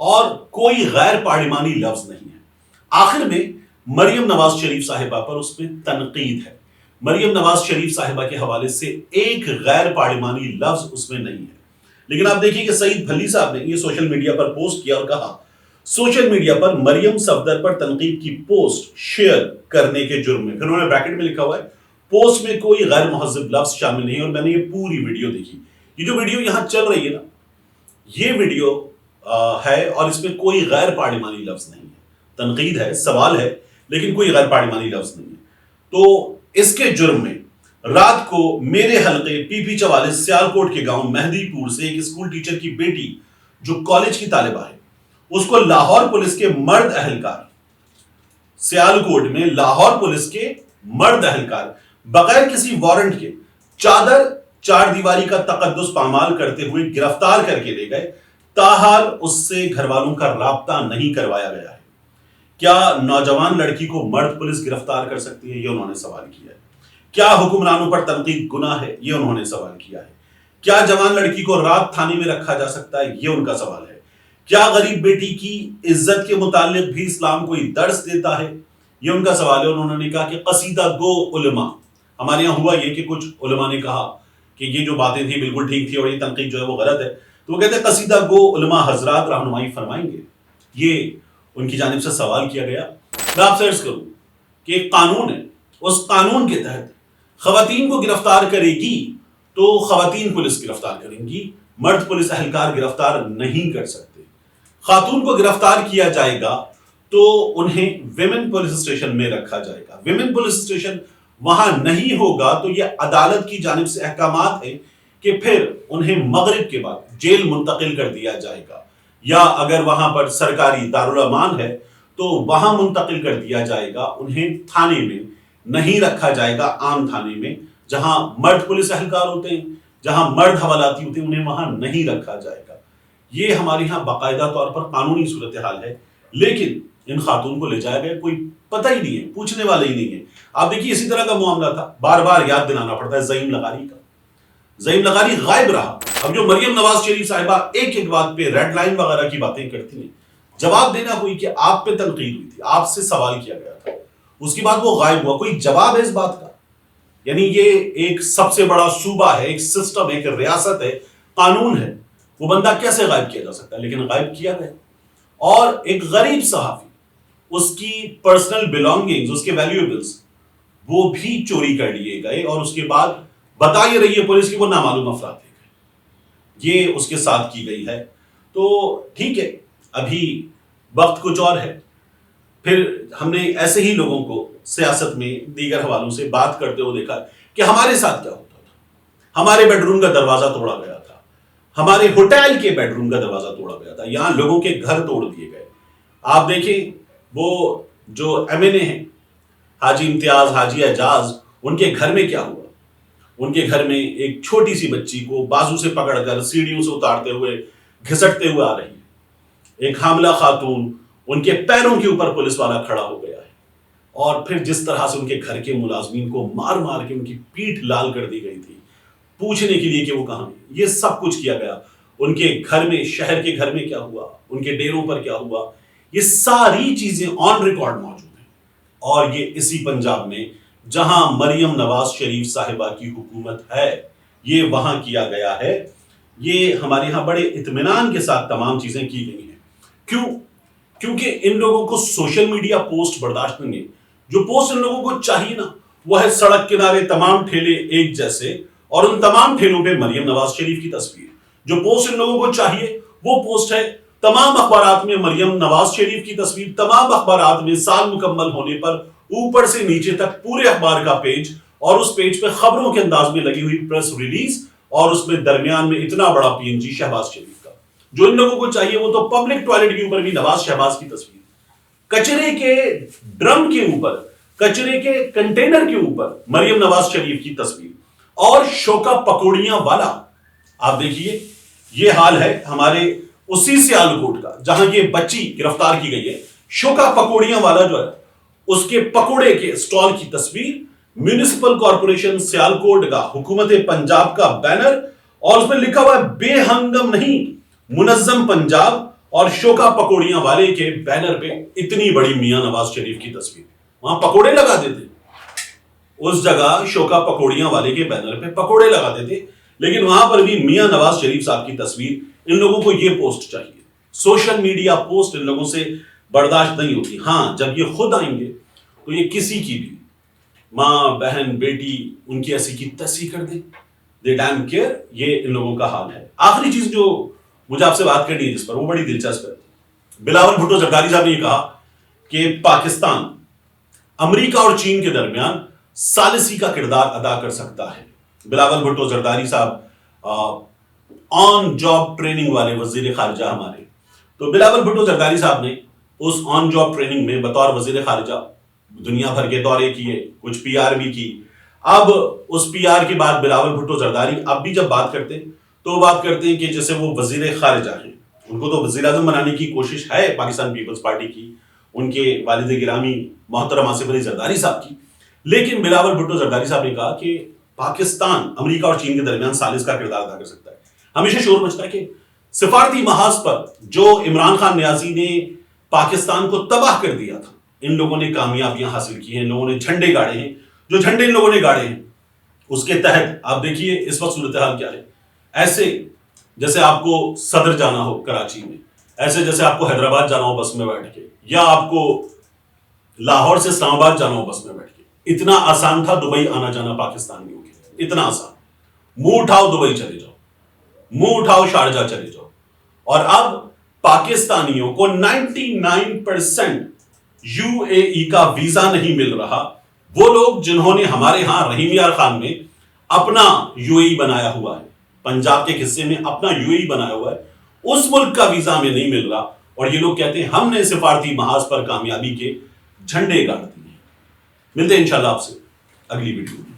اور کوئی غیر پارلیمانی لفظ نہیں ہے. آخر میں مریم نواز شریف صاحبہ پر اس میں تنقید ہے. مریم نواز شریف صاحبہ کے حوالے سے ایک غیر پارلیمانی لفظ اس میں نہیں ہے. لیکن آپ دیکھیے کہ سعید بھلی صاحب نے یہ سوشل میڈیا پر پوسٹ کیا اور کہا سوشل میڈیا پر مریم صفدر پر تنقید کی پوسٹ شیئر کرنے کے جرم میں. پھر انہوں نے بریکٹ میں لکھا ہوا ہے پوسٹ میں کوئی غیر مہذب لفظ شامل نہیں. اور میں نے یہ پوری ویڈیو دیکھی. یہ جو ویڈیو یہاں چل رہی ہے نا یہ ویڈیو ہے اور اس میں کوئی غیر پارلیمانی لفظ نہیں ہے. تنقید ہے, سوال ہے, لیکن کوئی غیر پارلیمانی لفظ نہیں ہے. تو اس کے جرم میں رات کو میرے حلقے پی پی 44 سیالکوٹ کے گاؤں مہدی پور سے ایک اسکول ٹیچر کی بیٹی جو کالج کی طالبہ ہے اس کو لاہور پولیس کے مرد اہلکار, سیالکوٹ میں لاہور پولیس کے مرد اہلکار بغیر کسی وارنٹ کے چار دیواری کا تقدس پامال کرتے ہوئے گرفتار کر کے لے گئے. تاحال اس سے گھر والوں کا رابطہ نہیں کروایا گیا ہے. کیا نوجوان لڑکی کو مرد پولیس گرفتار کر سکتی ہے؟ یہ انہوں نے سوال کیا ہے. کیا حکمرانوں پر تنقید گناہ ہے؟ یہ انہوں نے سوال کیا ہے. کیا جوان لڑکی کو رات تھانے میں رکھا جا سکتا ہے؟ یہ ان کا سوال ہے. کیا غریب بیٹی کی عزت کے متعلق بھی اسلام کوئی درس دیتا ہے؟ یہ ان کا سوال ہے. انہوں نے کہا کہ قصیدہ گو علماء, ہمارے یہاں ہوا یہ کہ کچھ علماء نے کہا کہ یہ جو باتیں تھیں بالکل ٹھیک تھی اور یہ تنقید جو ہے وہ غلط ہے, تو وہ کہتے ہیں قصیدہ گو علماء حضرات رہنمائی فرمائیں گے. یہ ان کی جانب سے سوال کیا گیا. میں آپ سے عرض کروں کہ ایک قانون ہے, اس قانون کے تحت خواتین کو گرفتار کرے گی تو خواتین پولیس گرفتار کریں گی, مرد پولیس اہلکار گرفتار نہیں کر سکتے. خاتون کو گرفتار کیا جائے گا تو انہیں ویمن پولیس اسٹیشن میں رکھا جائے گا. ویمن پولیس اسٹیشن وہاں نہیں ہوگا تو یہ عدالت کی جانب سے احکامات ہیں کہ پھر انہیں مغرب کے بعد جیل منتقل کر دیا جائے گا, یا اگر وہاں پر سرکاری دارالامان ہے تو وہاں منتقل کر دیا جائے گا. انہیں تھانے میں نہیں رکھا جائے گا, عام تھانے میں جہاں مرد پولیس اہلکار ہوتے ہیں, جہاں مرد حوالاتی ہوتے ہیں, انہیں وہاں نہیں رکھا جائے گا. یہ ہمارے یہاں باقاعدہ طور پر قانونی صورتحال ہے. لیکن ان خاتون کو لے جایا گیا, کوئی پتہ ہی نہیں ہے, پوچھنے والے ہی نہیں ہے. آپ دیکھیے اسی طرح کا معاملہ تھا, بار بار یاد دلانا پڑتا ہے زعیم لغاری کا. زعیم لغاری غائب رہا. اب جو مریم نواز شریف صاحبہ ایک ایک بات پہ ریڈ لائن وغیرہ کی باتیں کرتی ہیں, جواب دینا ہوئی کہ آپ پہ تنقید ہوئی تھی, آپ سے سوال کیا گیا تھا, اس کے بعد وہ غائب ہوا, کوئی جواب ہے اس بات کا؟ یعنی یہ ایک سب سے بڑا صوبہ ہے, ایک سسٹم ہے, ایک ریاست ہے, قانون ہے, وہ بندہ کیسے غائب کیا جا سکتا ہے؟ لیکن غائب کیا گیا. اور ایک غریب صحافی, اس کی پرسنل بیلانگنگز, اس کے ویلیویبلز وہ بھی چوری کر لیے گئے, اور اس کے بعد بتا یہ رہی ہے پولیس کی وہ نامعلوم افراد لے گئے. یہ اس کے ساتھ کی گئی ہے. تو ٹھیک ہے, ابھی وقت کچھ اور ہے. پھر ہم نے ایسے ہی لوگوں کو سیاست میں دیگر حوالوں سے بات کرتے ہوئے دیکھا کہ ہمارے ساتھ کیا ہوتا تھا. ہمارے بیڈ روم کا دروازہ توڑا گیا تھا, ہمارے ہوٹل کے بیڈ روم کا دروازہ توڑا گیا تھا, یہاں لوگوں کے گھر توڑ دیے گئے. آپ دیکھیں وہ جو ایم این اے ہیں حاجی امتیاز, حاجی اعجاز, ان کے گھر میں کیا ہوا. ان کے گھر میں ایک چھوٹی سی بچی کو بازو سے پکڑ کر سیڑھیوں سے اتارتے ہوئے گھسٹتے ہوئے آ رہی ہے. ایک حاملہ خاتون, ان کے پیروں کے اوپر پولیس والا کھڑا ہو گیا ہے. اور پھر جس طرح سے ان کے گھر کے ملازمین کو مار مار کے ان کی پیٹھ لال کر دی گئی تھی پوچھنے کے لیے کہ وہ کہاں ہیں, یہ سب کچھ کیا گیا. ان کے گھر میں, شہر کے گھر میں کیا ہوا, ان کے ڈیروں پر کیا ہوا, یہ ساری چیزیں آن ریکارڈ موجود ہیں. اور یہ اسی پنجاب میں جہاں مریم نواز شریف صاحبہ کی حکومت ہے, یہ وہاں کیا گیا ہے. یہ ہمارے یہاں بڑے اطمینان کے ساتھ تمام چیزیں کی گئی ہیں. کیوں؟ کیونکہ ان لوگوں کو سوشل میڈیا پوسٹ برداشت نہیں ہے. جو پوسٹ ان لوگوں کو چاہیے نا وہ ہے سڑک کنارے تمام ٹھیلے ایک جیسے, اور ان تمام ٹھیلوں پہ مریم نواز شریف کی تصویر. جو پوسٹ ان لوگوں کو چاہیے وہ پوسٹ ہے تمام اخبارات میں مریم نواز شریف کی تصویر, تمام اخبارات میں سال مکمل ہونے پر اوپر سے نیچے تک پورے اخبار کا پیج, اور اس پیج پہ خبروں کے انداز میں لگی ہوئی پریس ریلیز, اور اس میں درمیان میں اتنا بڑا پی این جی شہباز شریف کا. جو ان لوگوں کو چاہیے وہ تو پبلک ٹوائلٹ کے اوپر بھی نواز شہباز کی تصویر, کچرے کے ڈرم کے اوپر, کچرے کے کنٹینر کے اوپر مریم نواز شریف کی تصویر, اور شوکا پکوڑیاں والا. آپ دیکھیے یہ حال ہے ہمارے اسی سیالکوٹ کا جہاں یہ بچی گرفتار کی گئی ہے. شوکا پکوڑیاں والا جو ہے اس کے پکوڑے کے سٹال کی تصویر, میونسپل کارپوریشن سیالکوٹ کا حکومت پنجاب کا بینر, اور اس میں لکھا ہوا ہے بے ہنگم نہیں منظم پنجاب, اور شوکا پکوڑیاں والے کے بینر پہ اتنی بڑی میاں نواز شریف کی تصویر, وہاں پکوڑے لگا دیتے, اس جگہ شوکا پکوڑیاں والے کے بینر پہ پکوڑے لگا دیتے, لیکن وہاں پر بھی میاں نواز شریف صاحب کی تصویر. ان لوگوں کو یہ پوسٹ چاہیے, سوشل میڈیا پوسٹ ان لوگوں سے برداشت نہیں ہوتی. ہاں جب یہ خود آئیں گے تو یہ کسی کی بھی ماں بہن بیٹی ان کی ایسی کی تیسی کر دیں, دے ڈیم کیئر. یہ ان لوگوں کا حال ہے. آخری چیز جو مجھے آپ سے بات کرنی ہے جس پر, وہ بڑی دلچسپ ہے. بلاول بھٹو زرداری صاحب نے یہ کہا کہ پاکستان امریکہ اور چین کے درمیان ثالثی کا کردار ادا کر سکتا ہے. بلاول بھٹو زرداری صاحب آن جاب ٹریننگ والے وزیر خارجہ ہمارے. تو بلاول بھٹو زرداری صاحب نے اس آن جاب ٹریننگ میں بطور وزیر خارجہ دنیا بھر کے دورے کیے, کچھ پی آر بھی کی. اب اس پی آر کے بعد بلاول بھٹو زرداری اب بھی جب بات کرتے تو بات کرتے ہیں کہ جیسے وہ وزیر خارجہ ہیں, ان کو تو وزیر اعظم بنانے کی کوشش ہے پاکستان پیپلز پارٹی کی, ان کے والد گرامی محترم آصف علی زرداری صاحب کی. لیکن بلاول بھٹو زرداری صاحب نے کہا کہ پاکستان امریکہ اور چین کے درمیان ثالث کا کردار ادا کر سکتا ہے. ہمیشہ شور مچتا ہے کہ سفارتی محاذ پر جو عمران خان نیازی نے پاکستان کو تباہ کر دیا تھا, ان لوگوں نے کامیابیاں حاصل کی ہیں, ان لوگوں نے جھنڈے گاڑے ہیں. جو جھنڈے ان لوگوں نے گاڑے ہیں اس کے تحت آپ دیکھیے اس وقت صورتحال کیا ہے. ایسے جیسے آپ کو صدر جانا ہو کراچی میں, ایسے جیسے آپ کو حیدرآباد جانا ہو بس میں بیٹھ کے, یا آپ کو لاہور سے اسلام آباد جانا ہو بس میں بیٹھ کے. اتنا آسان تھا دبئی آنا جانا پاکستانیوں کے, اتنا آسان. منہ اٹھاؤ دبئی چلے جاؤ, منہ اٹھاؤ شارجہ چلے جاؤ. اور اب پاکستانیوں کو 99% یو اے ای کا ویزا نہیں مل رہا. وہ لوگ جنہوں نے ہمارے ہاں رحیم یار خان میں اپنا یو اے ای بنایا ہوا ہے, پنجاب کے حصے میں اپنا یو اے ای بنایا ہوا ہے, اس ملک کا ویزا ہمیں نہیں مل رہا. اور یہ لوگ کہتے ہیں ہم نے سفارتی محاذ پر کامیابی کے جھنڈے گاڑ دیے. ملتے ہیں انشاءاللہ آپ سے اگلی ویڈیو میں.